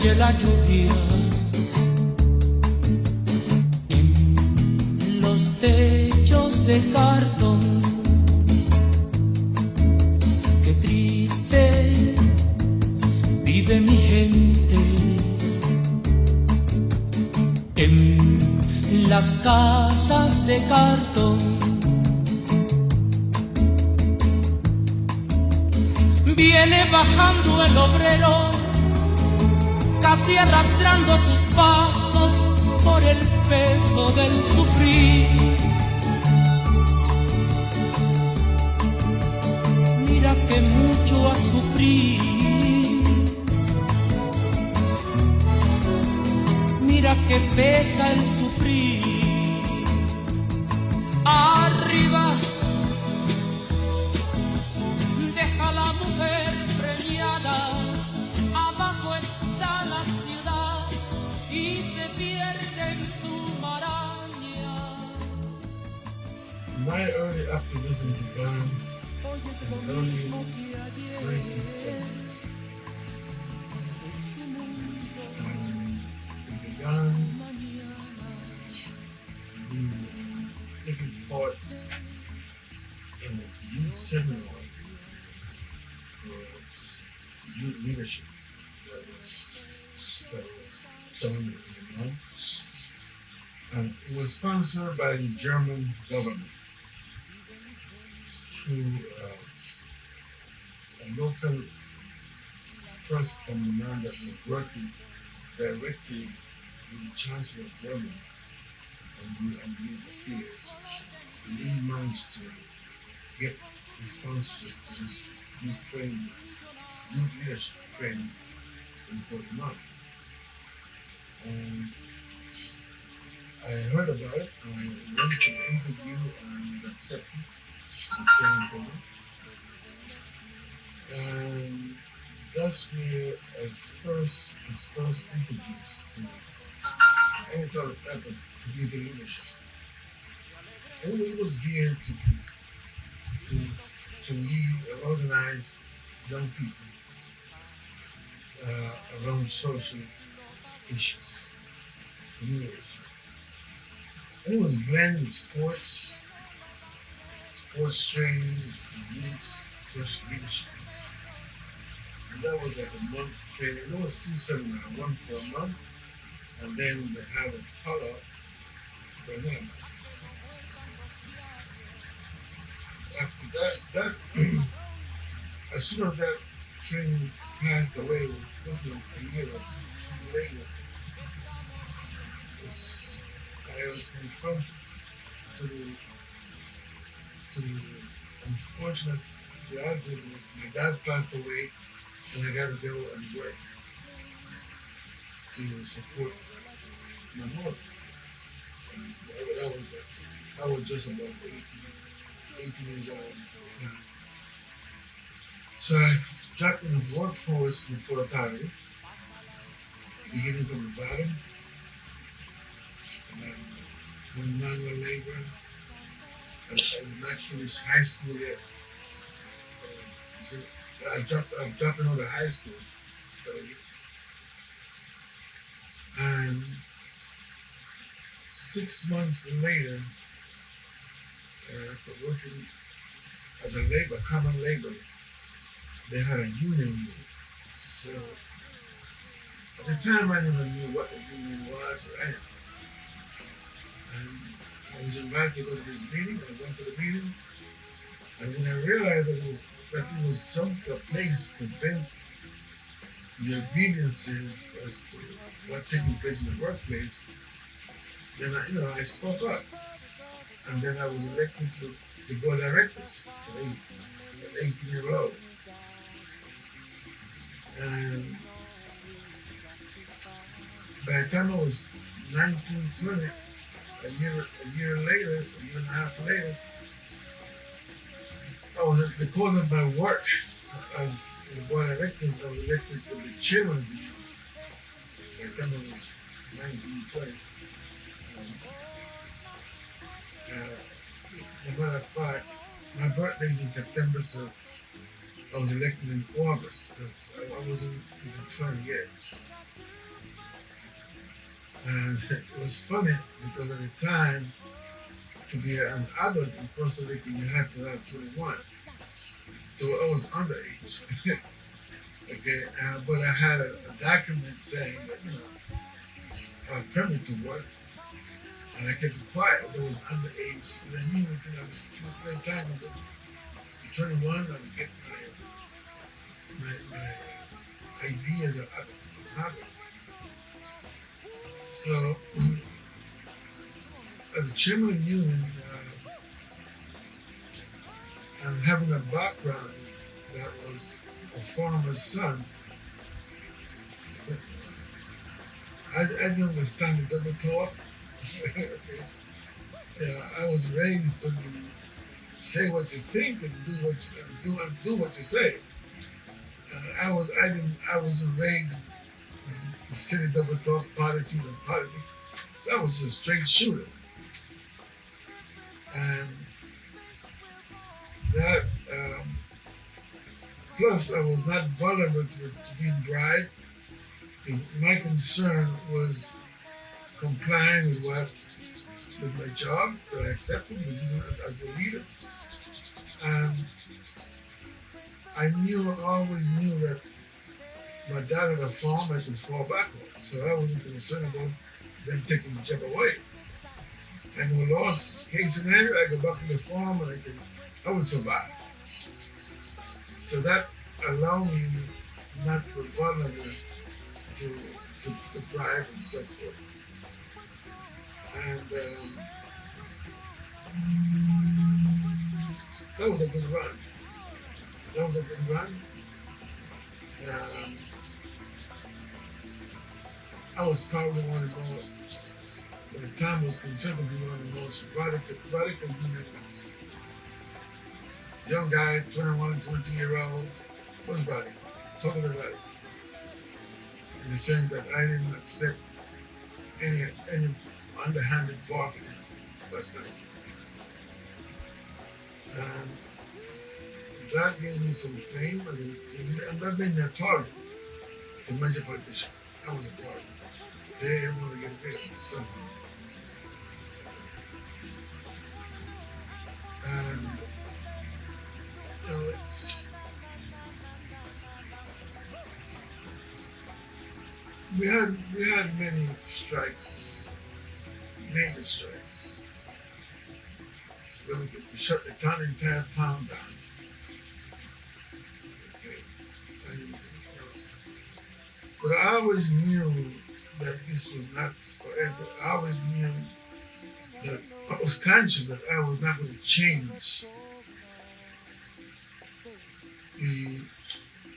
noche la lluvia en los techos de cartón. Qué triste vive mi gente en las casas de cartón. Viene bajando el obrero, casi arrastrando sus pasos por el peso del sufrir. Mira que mucho ha sufrido, mira que pesa el sufrir. Arriba deja la mujer preñada, abajo está la ciudad y se pierde en su maraña. My early activism began in the early 1970s. It began with taking part in a youth seminar for youth leadership that was done in Limon. And it was sponsored by the German government through a local person from Limon that was working directly with the Chancellor of Germany and Youth Affairs. And he managed to get the sponsorship for this youth leadership training in Portland. And I heard about it and I went to the interview and accepted the training program. And that's where I was first introduced to any type of community leadership. And it was geared to lead and organize young people around social issues, community issues. And it was blended with sports training for youths, plus leadership. And that was like a month training. There was 2 seminars, one for a month, and then they had a follow-up for another month. After that as soon as that training passed away, it wasn't a year or 2 later, I was confronted to the unfortunate reality that my dad passed away and I got to go and work to support my mother. And I was just about 18 years old at the time. So I dropped in the workforce in the Port Authority, beginning from the bottom, doing manual labor. I did not finish high school yet. So I've dropped out of high school. And 6 months later, after working as a common laborer, they had a union meeting. So at the time I never knew what the union was or anything. And I was invited to go to this meeting. I went to the meeting, and when I realized that it was a place to vent your grievances as to what taking place in the workplace, then I spoke up, and then I was elected to the board of directors at 18-year-old. And by the time I was 19, 20, a year later, a year and a half later, because of my work as the board of directors, I was elected to the chairman of the union. By the time I was 19, 20. As a matter of fact, my birthday is in September, so I was elected in August. I wasn't even 20 yet. And it was funny because at the time, to be an adult in Costa Rica, you had to have 21. So I was underage. Okay, but I had a document saying that, I had a permit to work, and I kept it quiet. There was underage. And I knew within a few time, to 21, I would get my ID as an adult. So, as a chairman of the union, and having a background that was a farmer's son, I didn't understand the double talk. I was raised to be say what you think and do what you say. I wasn't raised with silly double talk policies and politics. So I was just a straight shooter. And that plus I was not vulnerable to being bribed because my concern was complying with my job that I accepted as the leader. And I always knew that my dad had a farm I could fall back on. So I wasn't concerned about them taking the job away. And in the worst case scenario, I go back to the farm and I would survive. So that allowed me not to be vulnerable to bribe and so forth. And that was a good run. I was probably one of the most, at the time was considered to be one of the most radical unionists. Young guy, 21, 22-year-old, was radical, totally radical. In the sense that I didn't accept any underhanded bargaining last night. And that gave me some fame, and that made me a target, a major politician. I was a target. They want to get rid of me somehow. And we had many strikes, major strikes. When we shut the entire town down. Okay. And, but I always knew that this was not forever. I always knew that I was conscious that I was not going to change the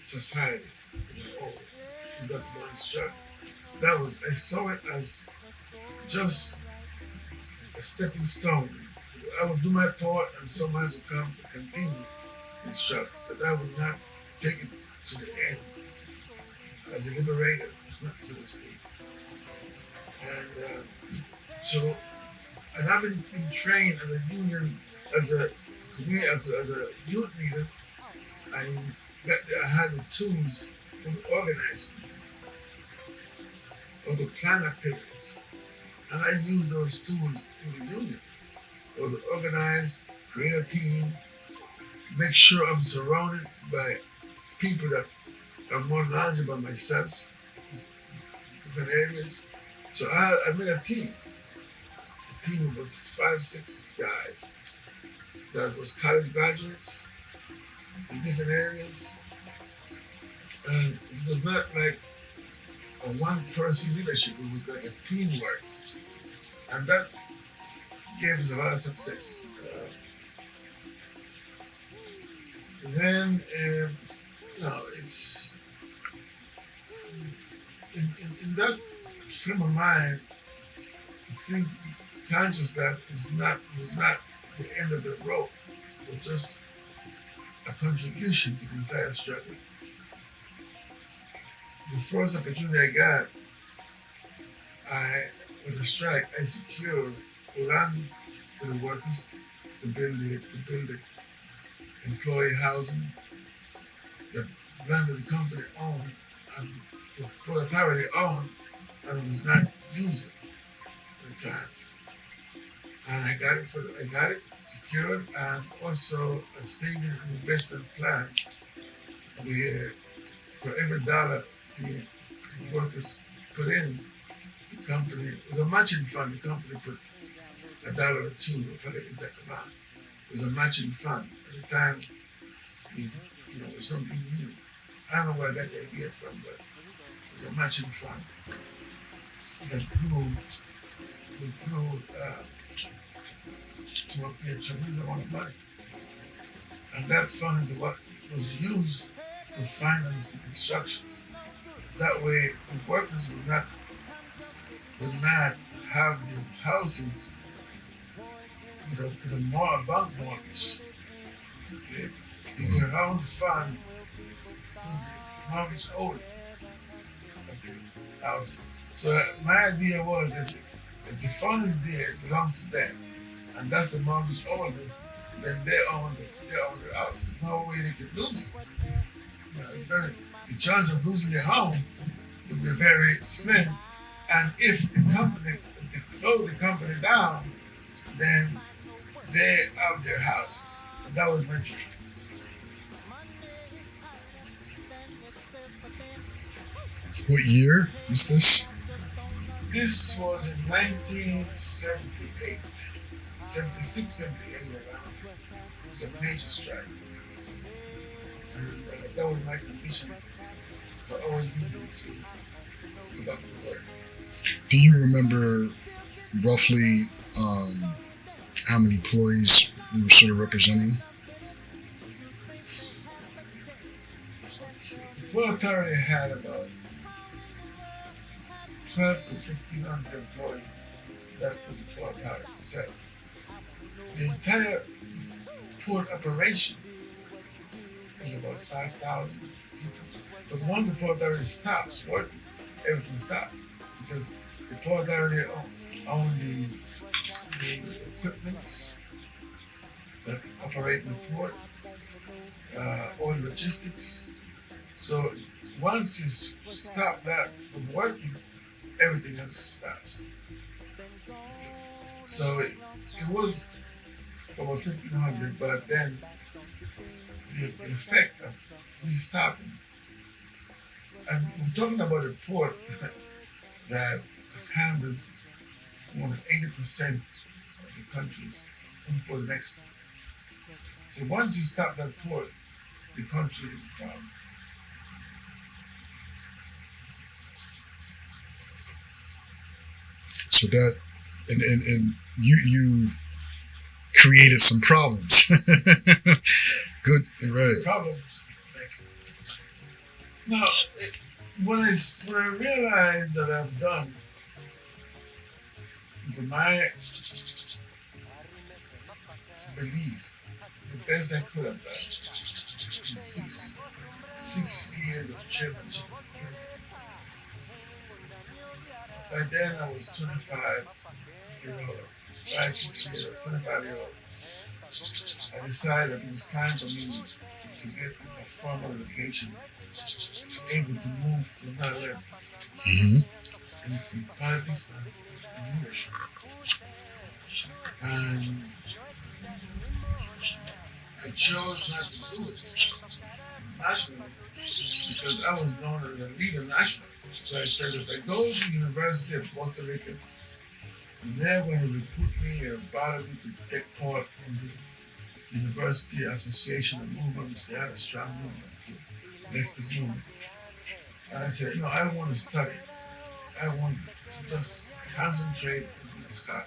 society as a whole. And that one strike. I saw it as just a stepping stone. I would do my part and someone else would come to continue the struggle. That I would not take it to the end as a liberator, so to speak. And and having been trained as a union, as a community, as a youth leader, I had the tools to organize people, or to plan activities. And I use those tools in the union, or to organize, create a team, make sure I'm surrounded by people that are more knowledgeable than myself in different areas. So I made a team of 5, 6 guys that was college graduates in different areas. And it was not like a one-person leadership, it was like a teamwork. And that gave us a lot of success. Then, it's in that frame of mind, I think conscious that was not the end of the road. It was just a contribution to the entire struggle. The first opportunity I got, with a strike, I secured land for the workers to build the employee housing, the land that the company owned and the proletariat owned, and was not use it at the time. And I got it secured, and also a saving and investment plan where for every dollar the workers put in, the company, it was a matching fund, the company put a dollar or two, I forget the exact amount. It was a matching fund. At the time, it was something new. I don't know where I got the idea from, but it was a matching fund that grew to a tremendous amount of money. And that fund is what was used to finance the constructions. That way, the workers would not have their houses with a more bank mortgage. Okay? It's their own fund mortgage owed of the houses. So my idea was if the fund is there, it belongs to them, and that's the mortgage owner, then they own the house. There's no way they can lose it. The chance of losing their home would be very slim. And if they close the company down, then they have their houses. And that was my dream. What year was this? This was in 1978, 76, 78 around here. It was a major strike. And that was my condition for our union to go back to work. Do you remember roughly how many employees we were sort of representing? The Port Authority had about 12 to 1,500 employees. That was the Port Authority itself. The entire port operation was about 5,000 people. But once the Port Authority stops working, everything stopped. Because the Port Authority owned the equipments that operate in the port, all logistics. So once you stop that from working, everything else stops. So it was over 1,500, but then the effect of restarting, and we're talking about a port that handles more than 80% of the country's import and export. So once you stop that port, the country is a problem. So that, and you created some problems. Good, right. Problems. Now, when I realized that I've done to my belief the best I could have done in six years of chairmanship of the union. By then I was 25 years old, 5-6 years old, 25 years old. I decided it was time for me to get a formal education, able to move to another level in politics and leadership. And I chose not to do it nationally because I was known as a leader nationally. So I said, if I go to the University of Costa Rica, they're going to recruit me or bother me to take part in the University Association of Movement, which they had a strong movement to leftist movement. And I said, I want to study. I want to just concentrate on my scholar.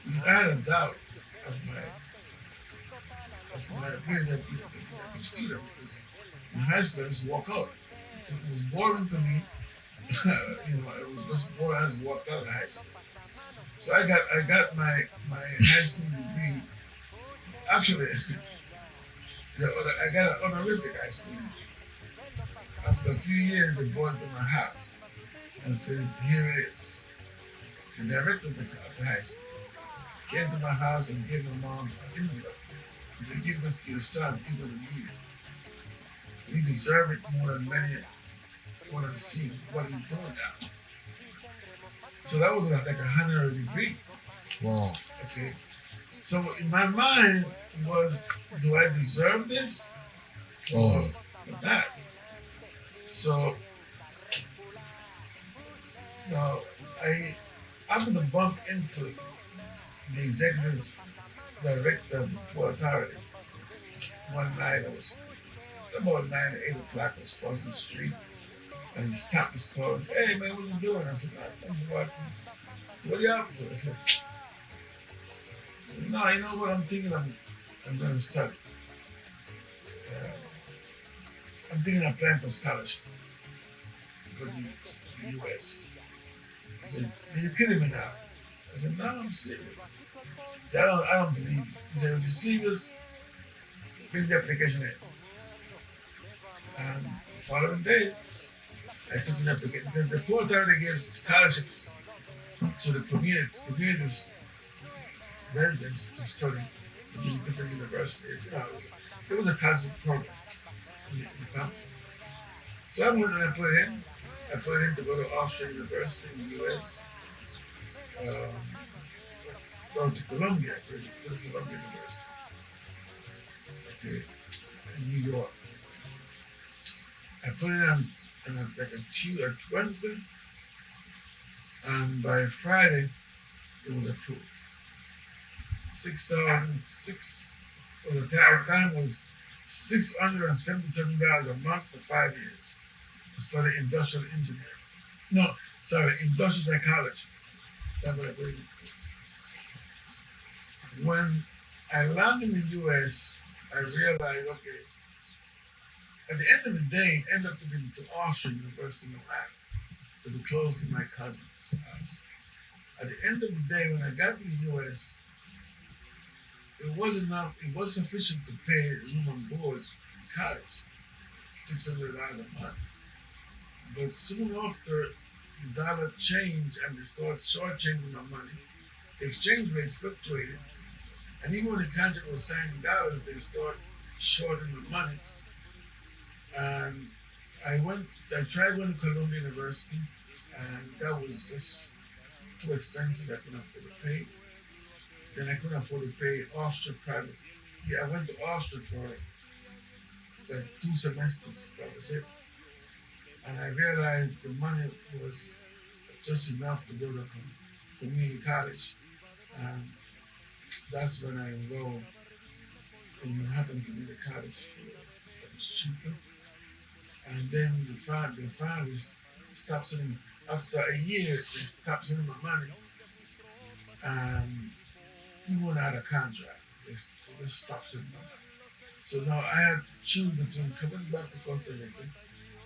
Because I had a doubt of my ability to be a good student, because in high school I just walk out. It was boring to me. It was just boring. I just walked out of high school. So I got my high school degree. Actually, I got an honorific high school degree. After a few years, they brought it to my house and says, "Here it is." The director of the high school came to my house and gave my mom an envelope. He said, "Give this to your son. He will need it. He deserves it more than seeing what he's doing now." So that was like a honorary degree. Wow. Okay. So in my mind was, do I deserve this or not? So now I happened to bump into the executive director of the Port Authority one night. I was about 9 or 8 o'clock. I was crossing the street, and he stopped his car and said, "Hey man, what you doing?" I said, "I'm working." He said, "What you up to?" I said, "No, you know what? I'm thinking I'm going to study. Uh, I'm thinking I'm applying for scholarship to go to the U.S." He said, "You're kidding me now?" I said, "No, I'm serious." He said, I don't believe you." He said, "If you're serious, bring the application in." And the following day, I took an application because the Port Authority gives scholarships to the communities, residents to study in different universities. You know, it was a classic program in the company. So I went and I put it in. I put it in to go to Austrian University in the US. Go to Columbia, I put it to Columbia University. Okay, in New York. I put it on like a Tuesday or Wednesday, and by Friday it was approved. 6,006. Well, the time was $677 a month for 5 years to study industrial engineering. No, sorry, industrial psychology. That's what I put it in. When I landed in the U.S., I realized, okay, at the end of the day, I ended up being to Austrian University in Ohio to be close to my cousin's house. At the end of the day, when I got to the U.S., it was enough, it was sufficient to pay room and board in college, $600 a month. But soon after, the dollar changed and they started shortchanging my money. The exchange rates fluctuated, and even when the contract was signed in dollars, they started shorting the money. And I tried going to Columbia University, and that was just too expensive. I couldn't afford to pay. Then I couldn't afford to pay Austria private. Yeah, I went to Austria for like 2 semesters. That was it. And I realized the money was just enough to go to community college. And that's when I enrolled in Manhattan Community College. It was cheaper. And then the family stopped sending, after a year, they stopped sending my money. And even when I had a contract, they just stopped sending my money. So now I had to choose between coming back to Costa Rica,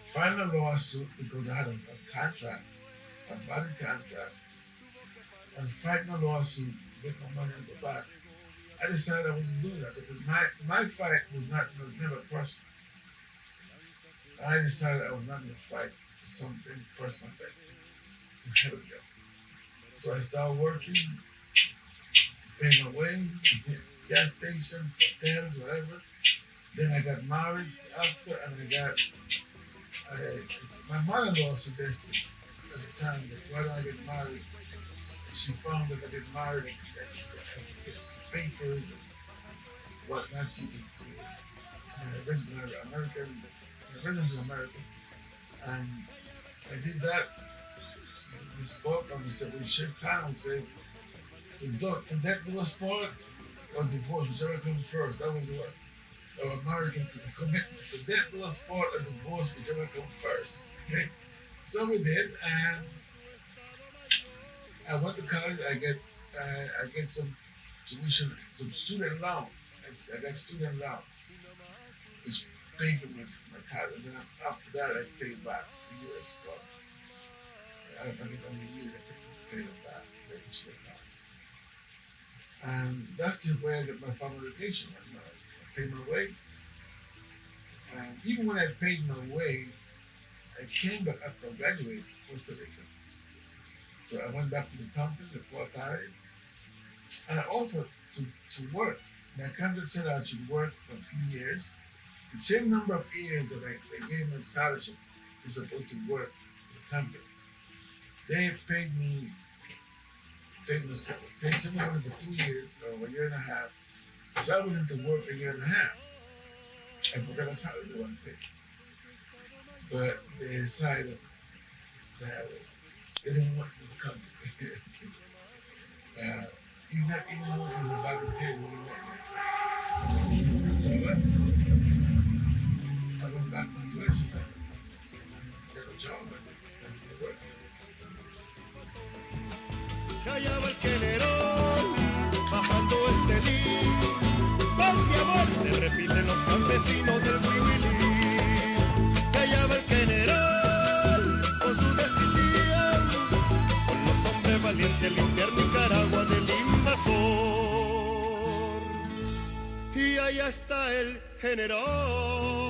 filing a lawsuit because I had a contract, a valid contract, and fighting a lawsuit to get my money back. I decided I wasn't doing that because my fight was never personal. I decided I was not going to fight for something personal benefit in hell of it. So I started working to pay my way, gas station, hotels, whatever. Then I got married after, and my mother-in-law suggested at the time that why don't I get married? And she found that if I get married, I could get papers and whatnot to my residence in America. And I did that. We spoke and we said, we shook hands and says, to death do us part or divorce, whichever comes first. That was what our American commitment. To death do us part or divorce, whichever comes first. Okay? So we did, and I went to college. I get some tuition, some student loan. I got student loans, which paid for my college. And then after that, I paid back the U.S. government. I think only a year I paid them back, the student loans. And that's the way I get my family vacation. I paid my way. And even when I paid my way, I came back after I graduated to Costa Rica. So I went back to the company, the Port Authority, and I offered to work. My contract said I should work for a few years. The same number of years that they gave me a scholarship is supposed to work for the company. They paid me paid some money for 2 years or a year and a half. So I went into work a year and a half. And porque no saben they want to pay. But they decided that they didn't want me to come. Even work as a volunteer, they didn't want me. So I went back to the US and got a job and work. Callaba el general, bajando este lío. Pan de amor, le repiten los campesinos del Huihuilí. Callaba el general, con su decisión, con los hombres valientes limpiar Nicaragua del invasor. Y allá está el general.